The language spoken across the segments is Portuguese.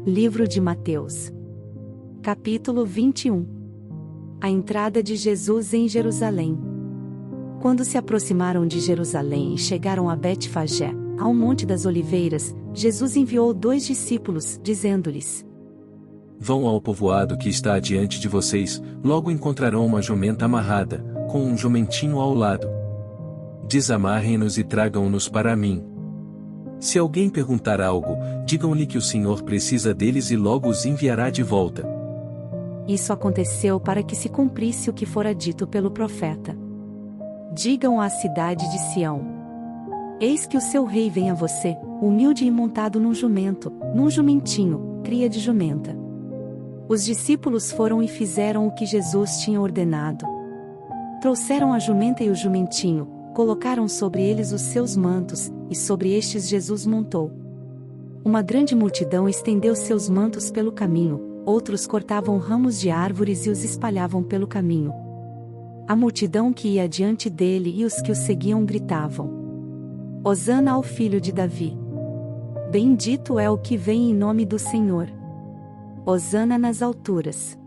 Livro de Mateus. Capítulo 21. A entrada de Jesus em Jerusalém. Quando se aproximaram de Jerusalém e chegaram a Betfagé, ao Monte das Oliveiras, Jesus enviou 2 discípulos, dizendo-lhes: Vão ao povoado que está adiante de vocês, logo encontrarão uma jumenta amarrada, com um jumentinho ao lado. Desamarrem-nos e tragam-nos para mim. Se alguém perguntar algo, digam-lhe que o Senhor precisa deles e logo os enviará de volta. Isso aconteceu para que se cumprisse o que fora dito pelo profeta. Digam à cidade de Sião: Eis que o seu rei vem a você, humilde e montado num jumento, num jumentinho, cria de jumenta. Os discípulos foram e fizeram o que Jesus tinha ordenado. Trouxeram a jumenta e o jumentinho, colocaram sobre eles os seus mantos, e sobre estes Jesus montou. Uma grande multidão estendeu seus mantos pelo caminho, outros cortavam ramos de árvores e os espalhavam pelo caminho. A multidão que ia diante dele e os que o seguiam gritavam: Hosana ao filho de Davi! Bendito é o que vem em nome do Senhor! Hosana nas alturas!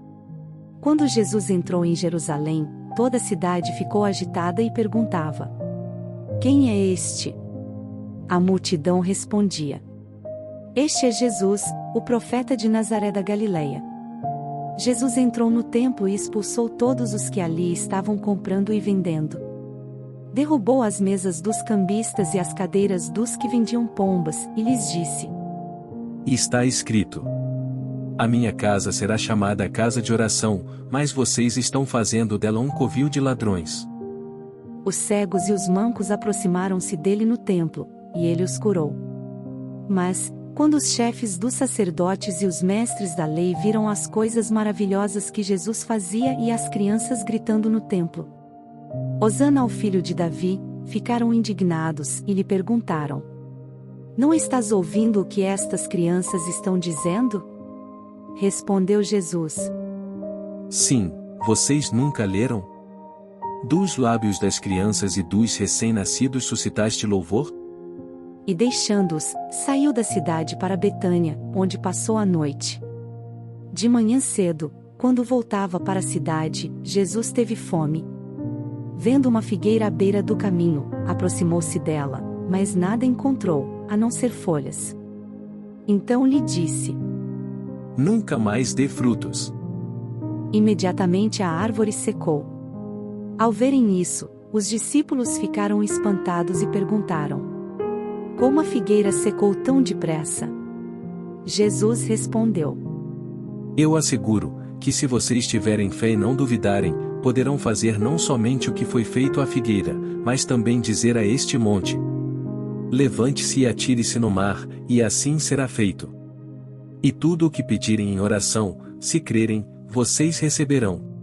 Quando Jesus entrou em Jerusalém, toda a cidade ficou agitada e perguntava: Quem é este? A multidão respondia: Este é Jesus, o profeta de Nazaré da Galileia. Jesus entrou no templo e expulsou todos os que ali estavam comprando e vendendo. Derrubou as mesas dos cambistas e as cadeiras dos que vendiam pombas, e lhes disse: Está escrito: A minha casa será chamada casa de oração, mas vocês estão fazendo dela um covil de ladrões. Os cegos e os mancos aproximaram-se dele no templo, e ele os curou. Mas, quando os chefes dos sacerdotes e os mestres da lei viram as coisas maravilhosas que Jesus fazia e as crianças gritando no templo: Hosana ao filho de Davi, ficaram indignados e lhe perguntaram: Não estás ouvindo o que estas crianças estão dizendo? Respondeu Jesus: Sim, vocês nunca leram? Dos lábios das crianças e dos recém-nascidos suscitaste louvor? E deixando-os, saiu da cidade para Betânia, onde passou a noite. De manhã cedo, quando voltava para a cidade, Jesus teve fome. Vendo uma figueira à beira do caminho, aproximou-se dela, mas nada encontrou, a não ser folhas. Então lhe disse: Nunca mais dê frutos. Imediatamente a árvore secou. Ao verem isso, os discípulos ficaram espantados e perguntaram: Como a figueira secou tão depressa? Jesus respondeu: Eu asseguro, que se vocês tiverem fé e não duvidarem, poderão fazer não somente o que foi feito à figueira, mas também dizer a este monte: Levante-se e atire-se no mar, e assim será feito. E tudo o que pedirem em oração, se crerem, vocês receberão.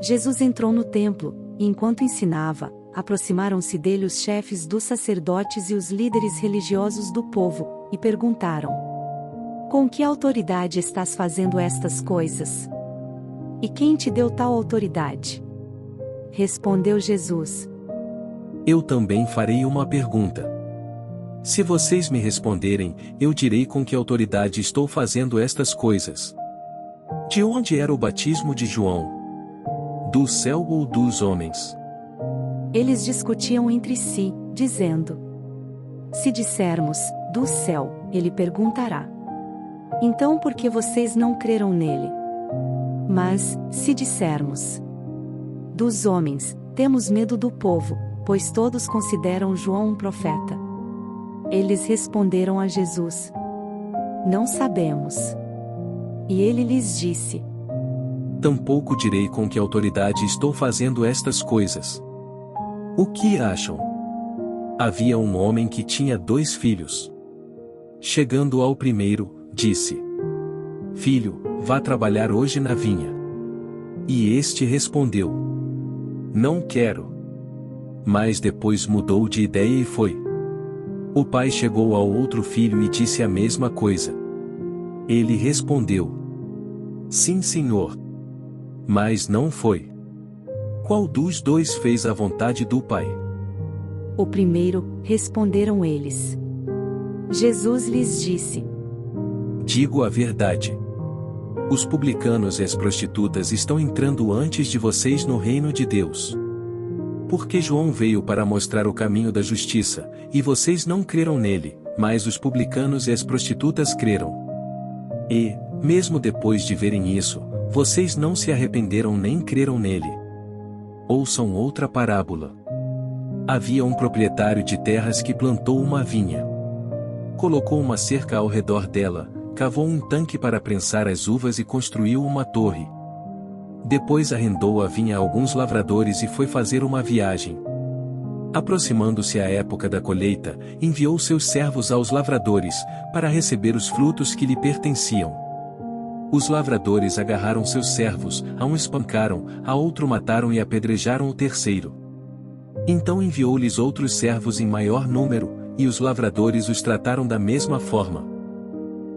Jesus entrou no templo, e enquanto ensinava, aproximaram-se dele os chefes dos sacerdotes e os líderes religiosos do povo, e perguntaram: Com que autoridade estás fazendo estas coisas? E quem te deu tal autoridade? Respondeu Jesus: Eu também farei uma pergunta. Se vocês me responderem, eu direi com que autoridade estou fazendo estas coisas. De onde era o batismo de João? Do céu ou dos homens? Eles discutiam entre si, dizendo: Se dissermos, do céu, ele perguntará: Então por que vocês não creram nele? Mas, se dissermos, dos homens, temos medo do povo, pois todos consideram João um profeta. Eles responderam a Jesus: Não sabemos. E ele lhes disse: Tampouco direi com que autoridade estou fazendo estas coisas. O que acham? Havia um homem que tinha 2 filhos. Chegando ao primeiro, disse: Filho, vá trabalhar hoje na vinha. E este respondeu: Não quero. Mas depois mudou de ideia e foi. O pai chegou ao outro filho e disse a mesma coisa. Ele respondeu: Sim, senhor. Mas não foi. Qual dos 2 fez a vontade do pai? O primeiro, responderam eles. Jesus lhes disse: digo a verdade. Os publicanos e as prostitutas estão entrando antes de vocês no reino de Deus. Porque João veio para mostrar o caminho da justiça, e vocês não creram nele, mas os publicanos e as prostitutas creram. E, mesmo depois de verem isso, vocês não se arrependeram nem creram nele. Ouçam outra parábola. Havia um proprietário de terras que plantou uma vinha. Colocou uma cerca ao redor dela, cavou um tanque para prensar as uvas e construiu uma torre. Depois arrendou a vinha a alguns lavradores e foi fazer uma viagem. Aproximando-se a época da colheita, enviou seus servos aos lavradores, para receber os frutos que lhe pertenciam. Os lavradores agarraram seus servos, a um espancaram, a outro mataram e apedrejaram o terceiro. Então enviou-lhes outros servos em maior número, e os lavradores os trataram da mesma forma.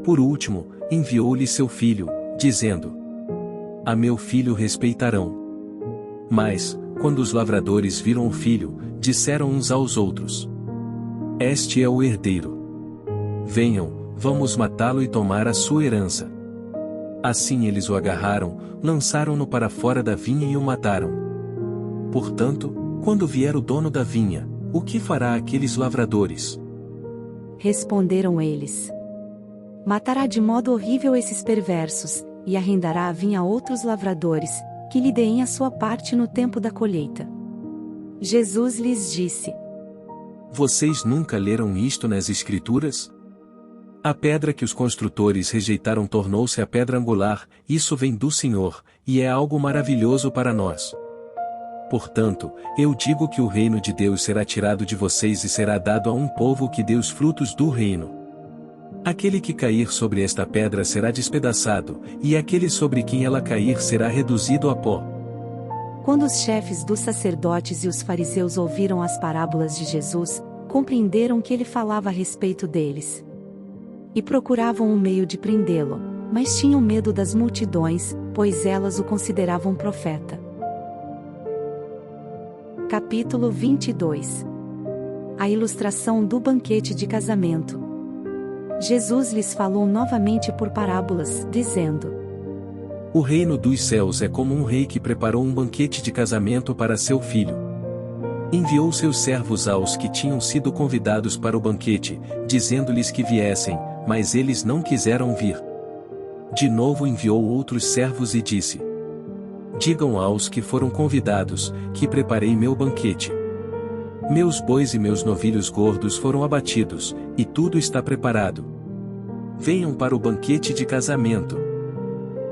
Por último, enviou-lhe seu filho, dizendo: A meu filho respeitarão. Mas, quando os lavradores viram o filho, disseram uns aos outros: Este é o herdeiro. Venham, vamos matá-lo e tomar a sua herança. Assim eles o agarraram, lançaram-no para fora da vinha e o mataram. Portanto, quando vier o dono da vinha, o que fará aqueles lavradores? Responderam eles: Matará de modo horrível esses perversos, e arrendará a vinha a outros lavradores, que lhe deem a sua parte no tempo da colheita. Jesus lhes disse: Vocês nunca leram isto nas Escrituras? A pedra que os construtores rejeitaram tornou-se a pedra angular, isso vem do Senhor, e é algo maravilhoso para nós. Portanto, eu digo que o reino de Deus será tirado de vocês e será dado a um povo que dê os frutos do reino. Aquele que cair sobre esta pedra será despedaçado, e aquele sobre quem ela cair será reduzido a pó. Quando os chefes dos sacerdotes e os fariseus ouviram as parábolas de Jesus, compreenderam que ele falava a respeito deles. E procuravam um meio de prendê-lo, mas tinham medo das multidões, pois elas o consideravam profeta. Capítulo 22. A ilustração do banquete de casamento. Jesus lhes falou novamente por parábolas, dizendo: O reino dos céus é como um rei que preparou um banquete de casamento para seu filho. Enviou seus servos aos que tinham sido convidados para o banquete, dizendo-lhes que viessem, mas eles não quiseram vir. De novo enviou outros servos e disse: Digam aos que foram convidados, que preparei meu banquete. Meus bois e meus novilhos gordos foram abatidos, e tudo está preparado. Venham para o banquete de casamento.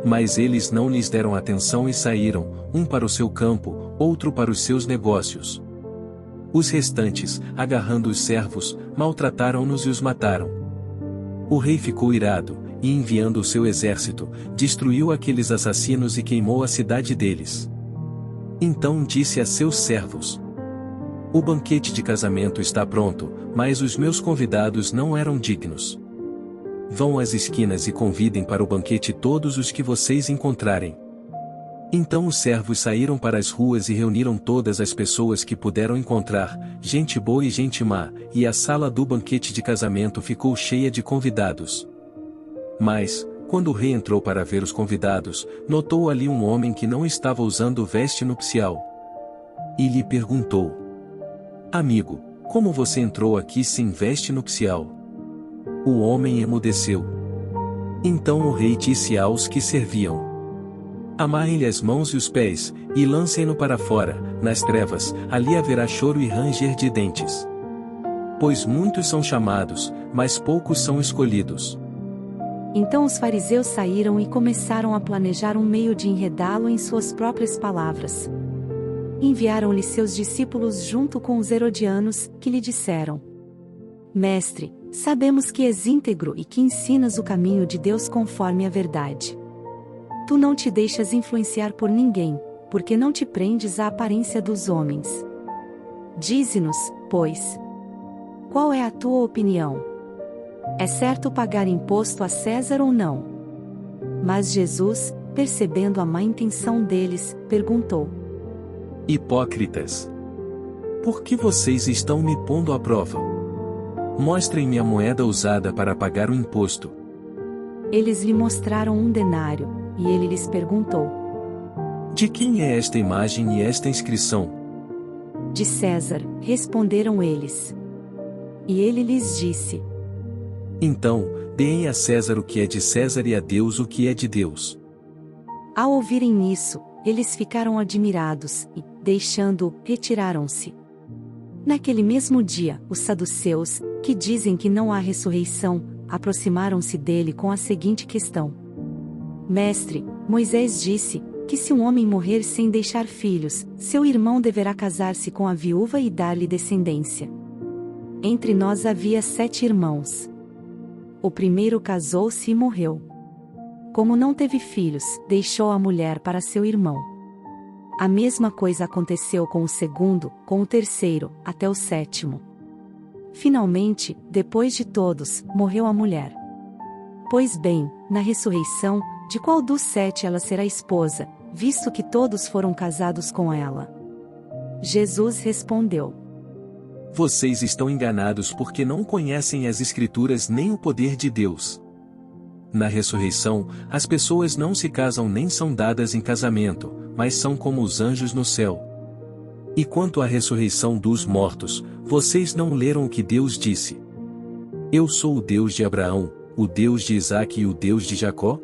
Mas eles não lhes deram atenção e saíram, um para o seu campo, outro para os seus negócios. Os restantes, agarrando os servos, maltrataram-nos e os mataram. O rei ficou irado, e enviando o seu exército, destruiu aqueles assassinos e queimou a cidade deles. Então disse a seus servos: O banquete de casamento está pronto, mas os meus convidados não eram dignos. Vão às esquinas e convidem para o banquete todos os que vocês encontrarem. Então os servos saíram para as ruas e reuniram todas as pessoas que puderam encontrar, gente boa e gente má, e a sala do banquete de casamento ficou cheia de convidados. Mas, quando o rei entrou para ver os convidados, notou ali um homem que não estava usando veste nupcial. E lhe perguntou: Amigo, como você entrou aqui sem veste nupcial? O homem emudeceu. Então o rei disse aos que serviam: Amarrem-lhe as mãos e os pés, e lancem-no para fora, nas trevas, ali haverá choro e ranger de dentes. Pois muitos são chamados, mas poucos são escolhidos. Então os fariseus saíram e começaram a planejar um meio de enredá-lo em suas próprias palavras. Enviaram-lhe seus discípulos junto com os herodianos, que lhe disseram: Mestre, sabemos que és íntegro e que ensinas o caminho de Deus conforme a verdade. Tu não te deixas influenciar por ninguém, porque não te prendes à aparência dos homens. Dize-nos, pois, qual é a tua opinião? É certo pagar imposto a César ou não? Mas Jesus, percebendo a má intenção deles, perguntou: Hipócritas! Por que vocês estão me pondo à prova? Mostrem-me a moeda usada para pagar o imposto. Eles lhe mostraram um denário, e ele lhes perguntou: De quem é esta imagem e esta inscrição? De César, responderam eles. E ele lhes disse: Então, deem a César o que é de César e a Deus o que é de Deus. Ao ouvirem isso, eles ficaram admirados, e, deixando-o, retiraram-se. Naquele mesmo dia, os saduceus, que dizem que não há ressurreição, aproximaram-se dele com a seguinte questão: Mestre, Moisés disse que se um homem morrer sem deixar filhos, seu irmão deverá casar-se com a viúva e dar-lhe descendência. Entre nós havia 7 irmãos. O primeiro casou-se e morreu. Como não teve filhos, deixou a mulher para seu irmão. A mesma coisa aconteceu com o segundo, com o terceiro, até o 7º. Finalmente, depois de todos, morreu a mulher. Pois bem, na ressurreição, de qual dos 7 ela será esposa, visto que todos foram casados com ela? Jesus respondeu: Vocês estão enganados porque não conhecem as Escrituras nem o poder de Deus. Na ressurreição, as pessoas não se casam nem são dadas em casamento, mas são como os anjos no céu. E quanto à ressurreição dos mortos, vocês não leram o que Deus disse? Eu sou o Deus de Abraão, o Deus de Isaque e o Deus de Jacó?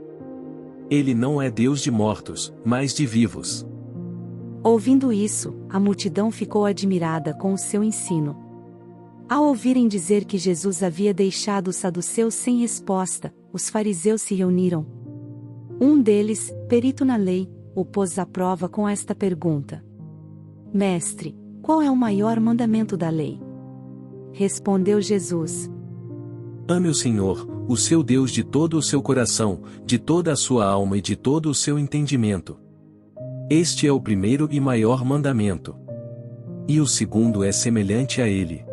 Ele não é Deus de mortos, mas de vivos. Ouvindo isso, a multidão ficou admirada com o seu ensino. Ao ouvirem dizer que Jesus havia deixado os saduceus sem resposta, os fariseus se reuniram. Um deles, perito na lei, o pôs à prova com esta pergunta: Mestre, qual é o maior mandamento da lei? Respondeu Jesus: Ame o Senhor, o seu Deus de todo o seu coração, de toda a sua alma e de todo o seu entendimento. Este é o primeiro e maior mandamento. E o segundo é semelhante a ele: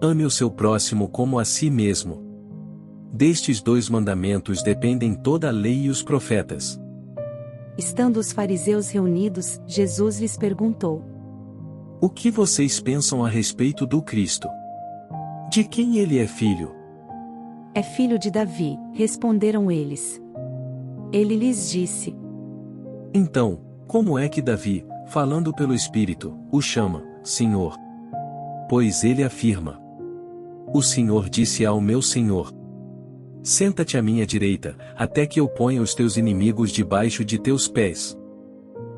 ame o seu próximo como a si mesmo. Destes 2 mandamentos dependem toda a lei e os profetas. Estando os fariseus reunidos, Jesus lhes perguntou: O que vocês pensam a respeito do Cristo? De quem ele é filho? É filho de Davi, responderam eles. Ele lhes disse: Então, como é que Davi, falando pelo Espírito, o chama Senhor? Pois ele afirma: O Senhor disse ao meu Senhor: Senta-te à minha direita, até que eu ponha os teus inimigos debaixo de teus pés.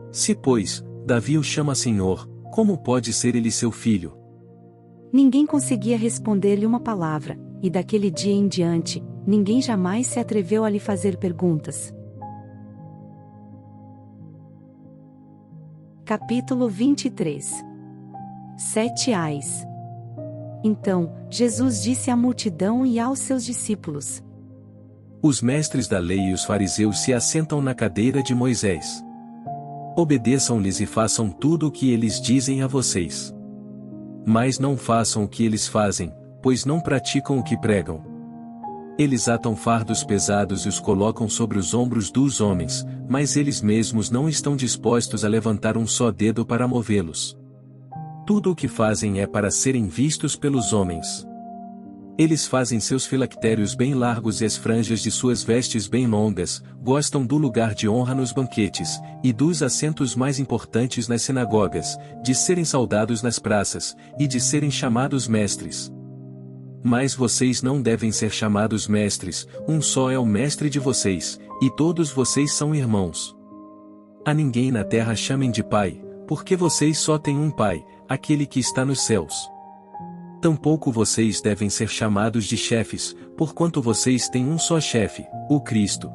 Se, pois, Davi o chama Senhor, como pode ser ele seu filho? Ninguém conseguia responder-lhe uma palavra, e daquele dia em diante, ninguém jamais se atreveu a lhe fazer perguntas. Capítulo 23. 7 ais. Então, Jesus disse à multidão e aos seus discípulos: Os mestres da lei e os fariseus se assentam na cadeira de Moisés. Obedeçam-lhes e façam tudo o que eles dizem a vocês. Mas não façam o que eles fazem, pois não praticam o que pregam. Eles atam fardos pesados e os colocam sobre os ombros dos homens, mas eles mesmos não estão dispostos a levantar um só dedo para movê-los. Tudo o que fazem é para serem vistos pelos homens. Eles fazem seus filactérios bem largos e as franjas de suas vestes bem longas, gostam do lugar de honra nos banquetes, e dos assentos mais importantes nas sinagogas, de serem saudados nas praças, e de serem chamados mestres. Mas vocês não devem ser chamados mestres, um só é o mestre de vocês, e todos vocês são irmãos. A ninguém na terra chamem de pai, porque vocês só têm um pai, aquele que está nos céus. Tampouco vocês devem ser chamados de chefes, porquanto vocês têm um só chefe, o Cristo.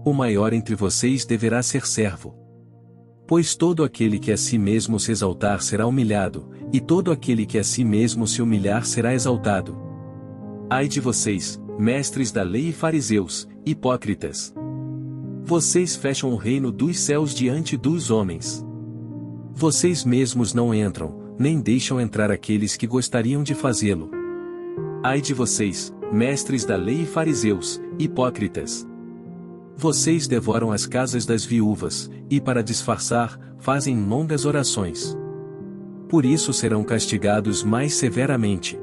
O maior entre vocês deverá ser servo. Pois todo aquele que a si mesmo se exaltar será humilhado, e todo aquele que a si mesmo se humilhar será exaltado. Ai de vocês, mestres da lei e fariseus, hipócritas! Vocês fecham o reino dos céus diante dos homens. Vocês mesmos não entram, nem deixam entrar aqueles que gostariam de fazê-lo. Ai de vocês, mestres da lei e fariseus, hipócritas! Vocês devoram as casas das viúvas, e para disfarçar, fazem longas orações. Por isso serão castigados mais severamente.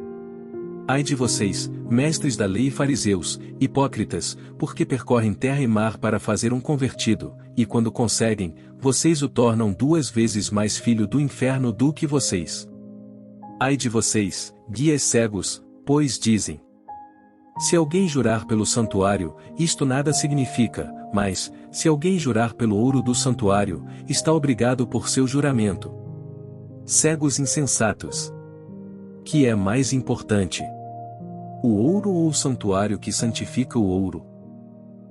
Ai de vocês, mestres da lei e fariseus, hipócritas, porque percorrem terra e mar para fazer um convertido, e quando conseguem, vocês o tornam 2 vezes mais filho do inferno do que vocês. Ai de vocês, guias cegos, pois dizem: se alguém jurar pelo santuário, isto nada significa, mas, se alguém jurar pelo ouro do santuário, está obrigado por seu juramento. Cegos insensatos! Que é mais importante? O ouro ou o santuário que santifica o ouro?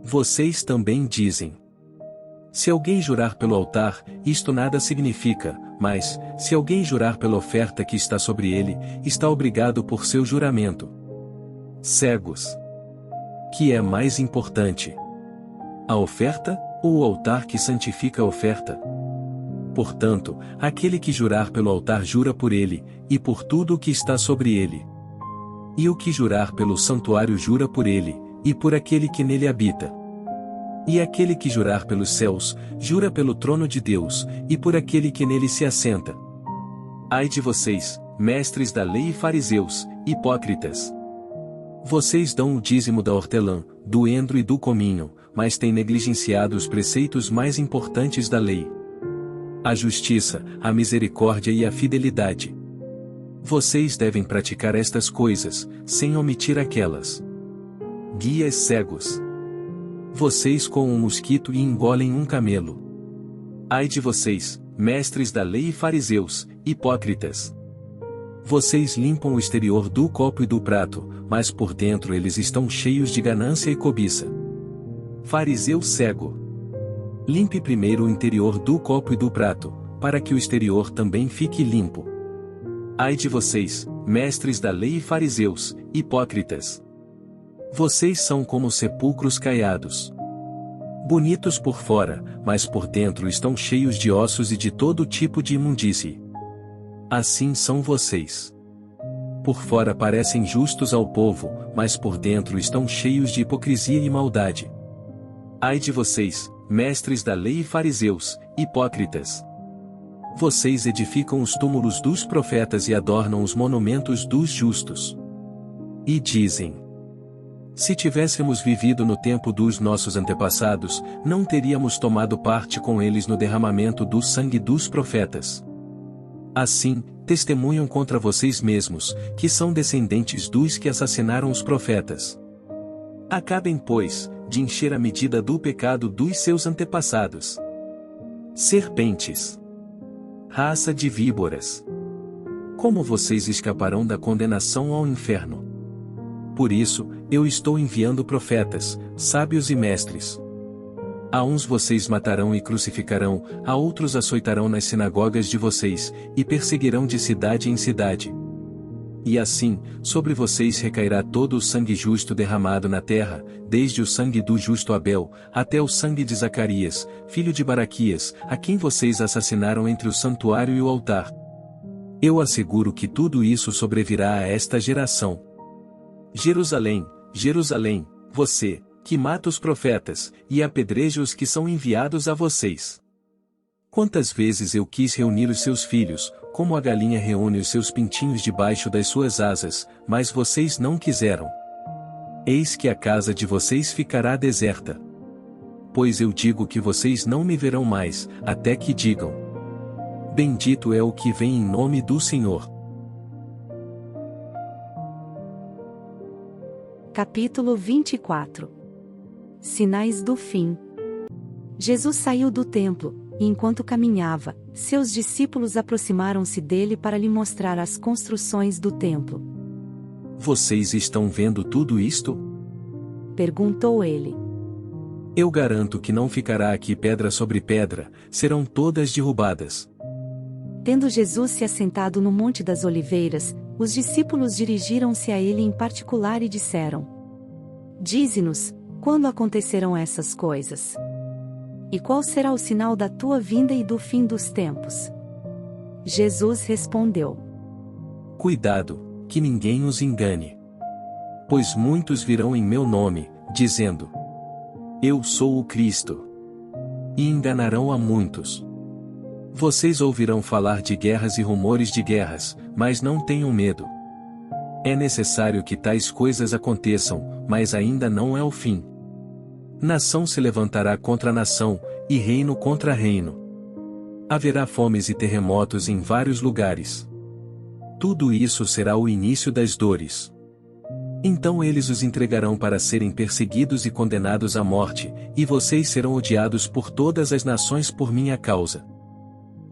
Vocês também dizem: se alguém jurar pelo altar, isto nada significa, mas, se alguém jurar pela oferta que está sobre ele, está obrigado por seu juramento. Cegos! Que é mais importante? A oferta, ou o altar que santifica a oferta? Portanto, aquele que jurar pelo altar jura por ele, e por tudo o que está sobre ele. E o que jurar pelo santuário jura por ele, e por aquele que nele habita. E aquele que jurar pelos céus, jura pelo trono de Deus, e por aquele que nele se assenta. Ai de vocês, mestres da lei e fariseus, hipócritas! Vocês dão o dízimo da hortelã, do endro e do cominho, mas têm negligenciado os preceitos mais importantes da lei: a justiça, a misericórdia e a fidelidade. Vocês devem praticar estas coisas, sem omitir aquelas. Guias cegos! Vocês coam um mosquito e engolem um camelo. Ai de vocês, mestres da lei e fariseus, hipócritas! Vocês limpam o exterior do copo e do prato, mas por dentro eles estão cheios de ganância e cobiça. Fariseu cego! Limpe primeiro o interior do copo e do prato, para que o exterior também fique limpo. Ai de vocês, mestres da lei e fariseus, hipócritas! Vocês são como sepulcros caiados. Bonitos por fora, mas por dentro estão cheios de ossos e de todo tipo de imundície. Assim são vocês. Por fora parecem justos ao povo, mas por dentro estão cheios de hipocrisia e maldade. Ai de vocês, mestres da lei e fariseus, hipócritas! Vocês edificam os túmulos dos profetas e adornam os monumentos dos justos. E dizem: se tivéssemos vivido no tempo dos nossos antepassados, não teríamos tomado parte com eles no derramamento do sangue dos profetas. Assim, testemunham contra vocês mesmos, que são descendentes dos que assassinaram os profetas. Acabem, pois, de encher a medida do pecado dos seus antepassados. Serpentes! Raça de víboras! Como vocês escaparão da condenação ao inferno? Por isso, eu estou enviando profetas, sábios e mestres. A uns vocês matarão e crucificarão, a outros açoitarão nas sinagogas de vocês, e perseguirão de cidade em cidade. E assim, sobre vocês recairá todo o sangue justo derramado na terra, desde o sangue do justo Abel, até o sangue de Zacarias, filho de Baraquias, a quem vocês assassinaram entre o santuário e o altar. Eu asseguro que tudo isso sobrevirá a esta geração. Jerusalém, Jerusalém, você, que mata os profetas, e apedreja os que são enviados a vocês. Quantas vezes eu quis reunir os seus filhos, como a galinha reúne os seus pintinhos debaixo das suas asas, mas vocês não quiseram. Eis que a casa de vocês ficará deserta. Pois eu digo que vocês não me verão mais, até que digam: bendito é o que vem em nome do Senhor. Capítulo 24. Sinais do fim. Jesus saiu do templo, e enquanto caminhava, seus discípulos aproximaram-se dele para lhe mostrar as construções do templo. Vocês estão vendo tudo isto? Perguntou ele. Eu garanto que não ficará aqui pedra sobre pedra, serão todas derrubadas. Tendo Jesus se assentado no Monte das Oliveiras, os discípulos dirigiram-se a ele em particular e disseram: dize-nos, quando acontecerão essas coisas? E qual será o sinal da tua vinda e do fim dos tempos? Jesus respondeu: cuidado, que ninguém os engane. Pois muitos virão em meu nome, dizendo: eu sou o Cristo. E enganarão a muitos. Vocês ouvirão falar de guerras e rumores de guerras, mas não tenham medo. É necessário que tais coisas aconteçam, mas ainda não é o fim. Nação se levantará contra nação, e reino contra reino. Haverá fomes e terremotos em vários lugares. Tudo isso será o início das dores. Então eles os entregarão para serem perseguidos e condenados à morte, e vocês serão odiados por todas as nações por minha causa.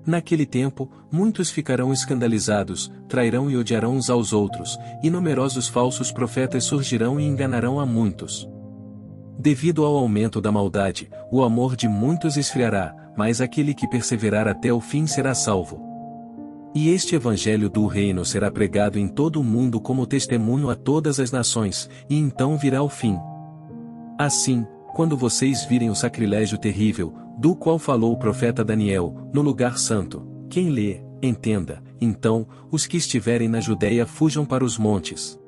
Naquele tempo, muitos ficarão escandalizados, trairão e odiarão uns aos outros, e numerosos falsos profetas surgirão e enganarão a muitos. Devido ao aumento da maldade, o amor de muitos esfriará, mas aquele que perseverar até o fim será salvo. E este evangelho do reino será pregado em todo o mundo como testemunho a todas as nações, e então virá o fim. Assim, quando vocês virem o sacrilégio terrível, do qual falou o profeta Daniel, no lugar santo, quem lê, entenda, então, os que estiverem na Judeia fujam para os montes.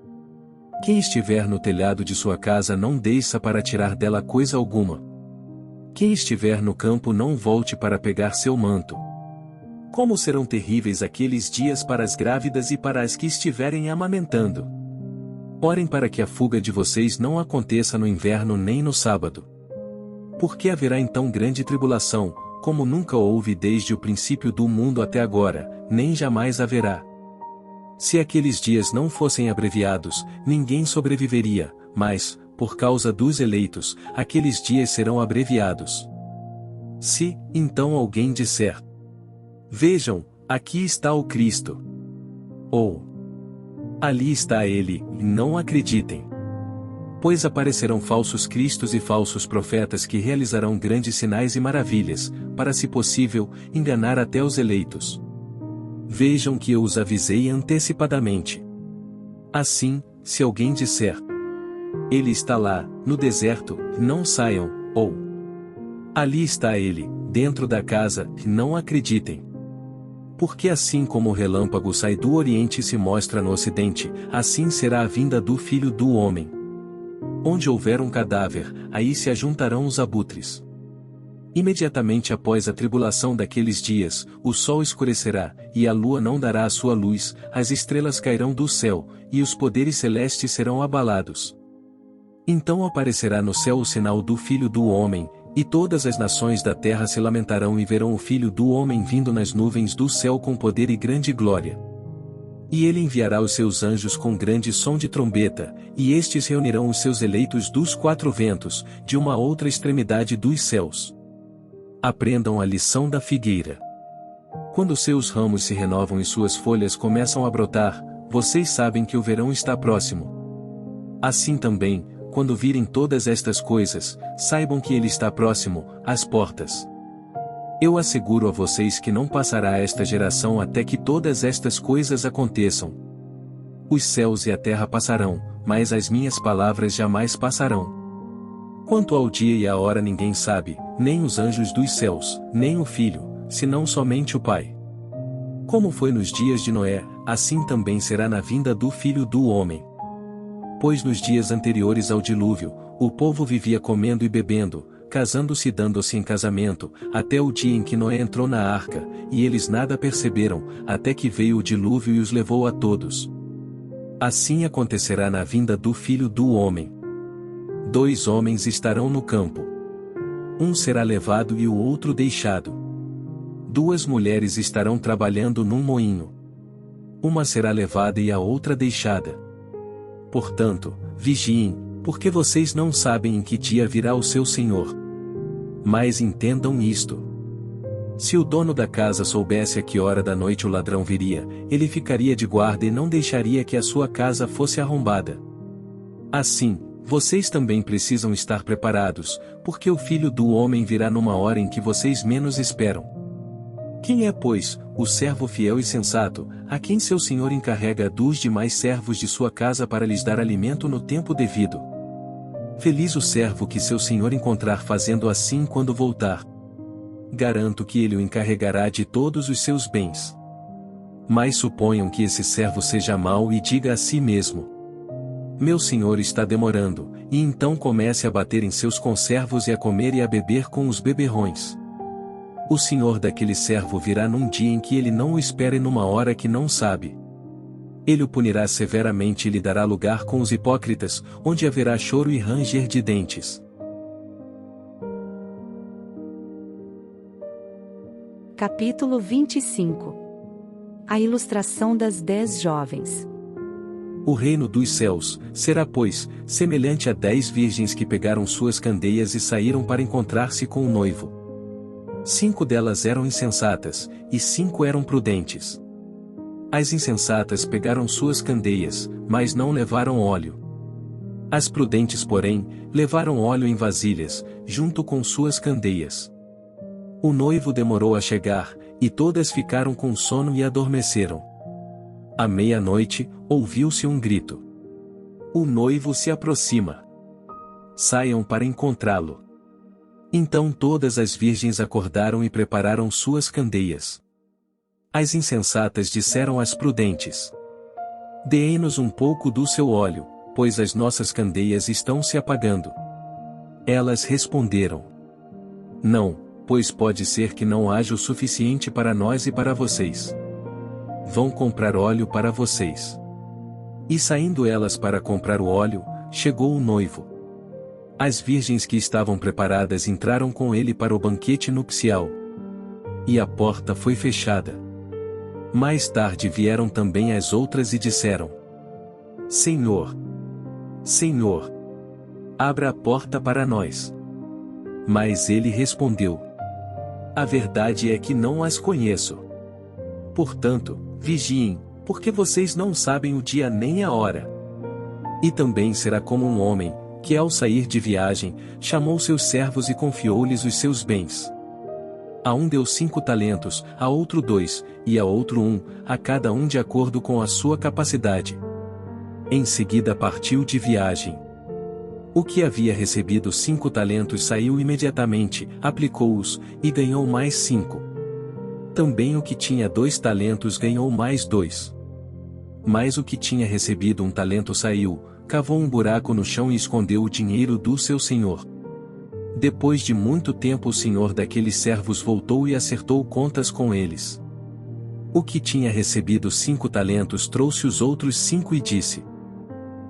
Quem estiver no telhado de sua casa não desça para tirar dela coisa alguma. Quem estiver no campo não volte para pegar seu manto. Como serão terríveis aqueles dias para as grávidas e para as que estiverem amamentando. Orem para que a fuga de vocês não aconteça no inverno nem no sábado. Porque haverá então grande tribulação, como nunca houve desde o princípio do mundo até agora, nem jamais haverá. Se aqueles dias não fossem abreviados, ninguém sobreviveria, mas, por causa dos eleitos, aqueles dias serão abreviados. Se, então alguém disser: vejam, aqui está o Cristo. Ou, ali está ele, e não acreditem. Pois aparecerão falsos cristos e falsos profetas que realizarão grandes sinais e maravilhas, para, se possível, enganar até os eleitos. Vejam que eu os avisei antecipadamente. Assim, se alguém disser: ele está lá, no deserto, não saiam, ou ali está ele, dentro da casa, não acreditem. Porque assim como o relâmpago sai do oriente e se mostra no ocidente, assim será a vinda do Filho do Homem. Onde houver um cadáver, aí se ajuntarão os abutres. Imediatamente após a tribulação daqueles dias, o sol escurecerá, e a lua não dará a sua luz, as estrelas cairão do céu, e os poderes celestes serão abalados. Então aparecerá no céu o sinal do Filho do Homem, e todas as nações da terra se lamentarão e verão o Filho do Homem vindo nas nuvens do céu com poder e grande glória. E ele enviará os seus anjos com grande som de trombeta, e estes reunirão os seus eleitos dos quatro ventos, de uma outra extremidade dos céus. Aprendam a lição da figueira. Quando seus ramos se renovam e suas folhas começam a brotar, vocês sabem que o verão está próximo. Assim também, quando virem todas estas coisas, saibam que ele está próximo, às portas. Eu asseguro a vocês que não passará esta geração até que todas estas coisas aconteçam. Os céus e a terra passarão, mas as minhas palavras jamais passarão. Quanto ao dia e à hora ninguém sabe, nem os anjos dos céus, nem o Filho, senão somente o Pai. Como foi nos dias de Noé, assim também será na vinda do Filho do Homem. Pois nos dias anteriores ao dilúvio, o povo vivia comendo e bebendo, casando-se e dando-se em casamento, até o dia em que Noé entrou na arca, e eles nada perceberam, até que veio o dilúvio e os levou a todos. Assim acontecerá na vinda do Filho do Homem. 2 homens estarão no campo. Um será levado e o outro deixado. 2 mulheres estarão trabalhando num moinho. Uma será levada e a outra deixada. Portanto, vigiem, porque vocês não sabem em que dia virá o seu Senhor. Mas entendam isto. Se o dono da casa soubesse a que hora da noite o ladrão viria, ele ficaria de guarda e não deixaria que a sua casa fosse arrombada. Assim, vocês também precisam estar preparados, porque o Filho do Homem virá numa hora em que vocês menos esperam. Quem é, pois, o servo fiel e sensato, a quem seu senhor encarrega dos demais servos de sua casa para lhes dar alimento no tempo devido? Feliz o servo que seu senhor encontrar fazendo assim quando voltar. Garanto que ele o encarregará de todos os seus bens. Mas suponham que esse servo seja mau e diga a si mesmo: meu senhor está demorando, e então comece a bater em seus conservos e a comer e a beber com os beberrões. O senhor daquele servo virá num dia em que ele não o espera e numa hora que não sabe. Ele o punirá severamente e lhe dará lugar com os hipócritas, onde haverá choro e ranger de dentes. Capítulo 25. A ilustração das 10 jovens. O reino dos céus será, pois, semelhante a 10 virgens que pegaram suas candeias e saíram para encontrar-se com o noivo. 5 delas eram insensatas, e 5 eram prudentes. As insensatas pegaram suas candeias, mas não levaram óleo. As prudentes, porém, levaram óleo em vasilhas, junto com suas candeias. O noivo demorou a chegar, e todas ficaram com sono e adormeceram. À meia-noite, ouviu-se um grito. O noivo se aproxima. Saiam para encontrá-lo. Então todas as virgens acordaram e prepararam suas candeias. As insensatas disseram às prudentes: Dê-nos um pouco do seu óleo, pois as nossas candeias estão se apagando. Elas responderam: Não, pois pode ser que não haja o suficiente para nós e para vocês. Vão comprar óleo para vocês. E saindo elas para comprar o óleo, chegou o noivo. As virgens que estavam preparadas entraram com ele para o banquete nupcial. E a porta foi fechada. Mais tarde vieram também as outras e disseram: Senhor, Senhor, abra a porta para nós. Mas ele respondeu: A verdade é que não as conheço. Portanto, vigiem, porque vocês não sabem o dia nem a hora. E também será como um homem, que ao sair de viagem, chamou seus servos e confiou-lhes os seus bens. A um deu 5 talentos, a outro 2, e a outro 1, a cada um de acordo com a sua capacidade. Em seguida partiu de viagem. O que havia recebido 5 talentos saiu imediatamente, aplicou-os, e ganhou mais 5. Também o que tinha 2 talentos ganhou mais 2. Mas o que tinha recebido 1 talento saiu, cavou um buraco no chão e escondeu o dinheiro do seu senhor. Depois de muito tempo o senhor daqueles servos voltou e acertou contas com eles. O que tinha recebido 5 talentos trouxe os outros 5 e disse: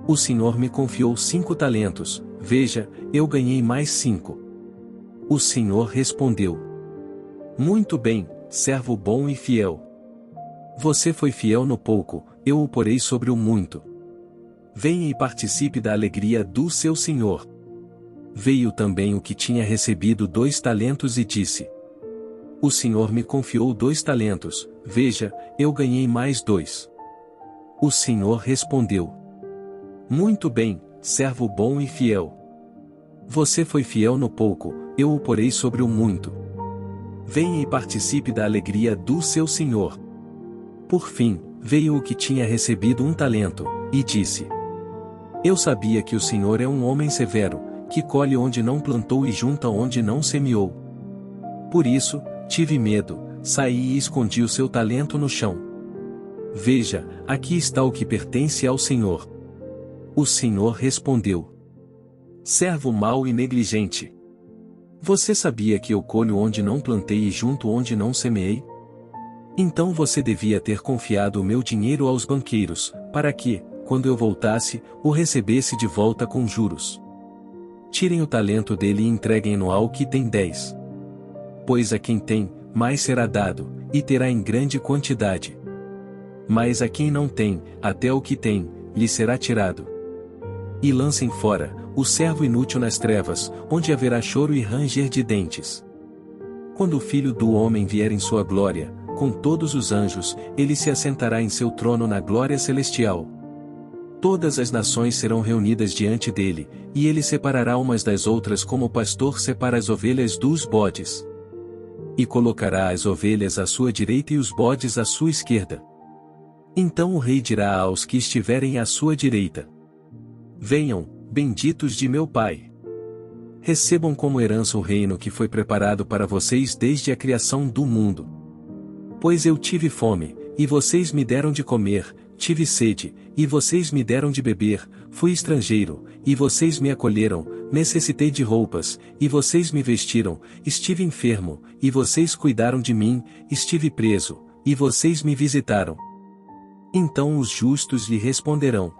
O senhor me confiou 5 talentos, veja, eu ganhei mais 5. O senhor respondeu: Muito bem, servo bom e fiel. Você foi fiel no pouco, eu o porei sobre o muito. Venha e participe da alegria do seu senhor. Veio também o que tinha recebido 2 talentos e disse: O senhor me confiou 2 talentos, veja, eu ganhei mais 2. O senhor respondeu: Muito bem, servo bom e fiel. Você foi fiel no pouco, eu o porei sobre o muito. Venha e participe da alegria do seu senhor. Por fim, veio o que tinha recebido 1 talento, e disse: Eu sabia que o senhor é um homem severo, que colhe onde não plantou e junta onde não semeou. Por isso, tive medo, saí e escondi o seu talento no chão. Veja, aqui está o que pertence ao senhor. O senhor respondeu: Servo mau e negligente. Você sabia que eu colho onde não plantei e junto onde não semeei? Então você devia ter confiado o meu dinheiro aos banqueiros, para que, quando eu voltasse, o recebesse de volta com juros. Tirem o talento dele e entreguem-no ao que tem 10. Pois a quem tem, mais será dado, e terá em grande quantidade. Mas a quem não tem, até o que tem, lhe será tirado. E lancem fora o servo inútil nas trevas, onde haverá choro e ranger de dentes. Quando o Filho do Homem vier em sua glória, com todos os anjos, ele se assentará em seu trono na glória celestial. Todas as nações serão reunidas diante dele, e ele separará umas das outras como o pastor separa as ovelhas dos bodes. E colocará as ovelhas à sua direita e os bodes à sua esquerda. Então o rei dirá aos que estiverem à sua direita: Venham, benditos de meu Pai. Recebam como herança o reino que foi preparado para vocês desde a criação do mundo. Pois eu tive fome, e vocês me deram de comer, tive sede, e vocês me deram de beber, fui estrangeiro, e vocês me acolheram, necessitei de roupas, e vocês me vestiram, estive enfermo, e vocês cuidaram de mim, estive preso, e vocês me visitaram. Então os justos lhe responderão: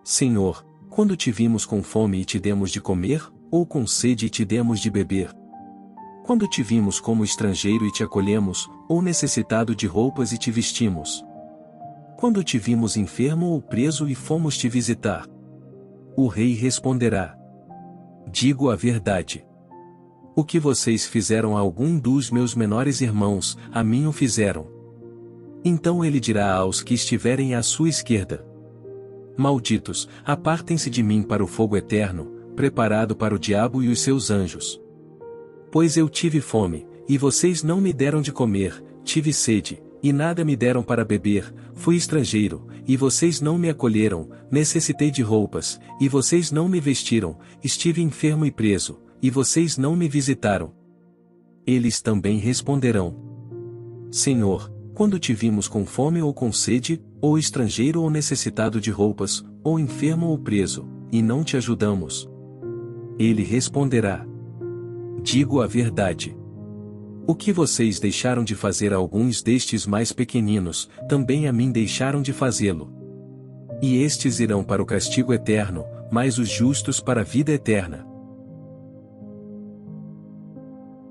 Senhor, quando te vimos com fome e te demos de comer, ou com sede e te demos de beber? Quando te vimos como estrangeiro e te acolhemos, ou necessitado de roupas e te vestimos? Quando te vimos enfermo ou preso e fomos te visitar? O rei responderá: Digo a verdade. O que vocês fizeram a algum dos meus menores irmãos, a mim o fizeram. Então ele dirá aos que estiverem à sua esquerda: Malditos, apartem-se de mim para o fogo eterno, preparado para o diabo e os seus anjos. Pois eu tive fome, e vocês não me deram de comer, tive sede, e nada me deram para beber, fui estrangeiro, e vocês não me acolheram, necessitei de roupas, e vocês não me vestiram, estive enfermo e preso, e vocês não me visitaram. Eles também responderão: Senhor, quando te vimos com fome ou com sede, ou estrangeiro ou necessitado de roupas, ou enfermo ou preso, e não te ajudamos? Ele responderá: Digo a verdade. O que vocês deixaram de fazer a alguns destes mais pequeninos, também a mim deixaram de fazê-lo. E estes irão para o castigo eterno, mas os justos para a vida eterna.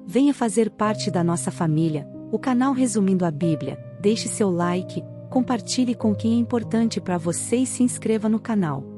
Venha fazer parte da nossa família, o canal Resumindo a Bíblia. Deixe seu like, compartilhe com quem é importante para você e se inscreva no canal.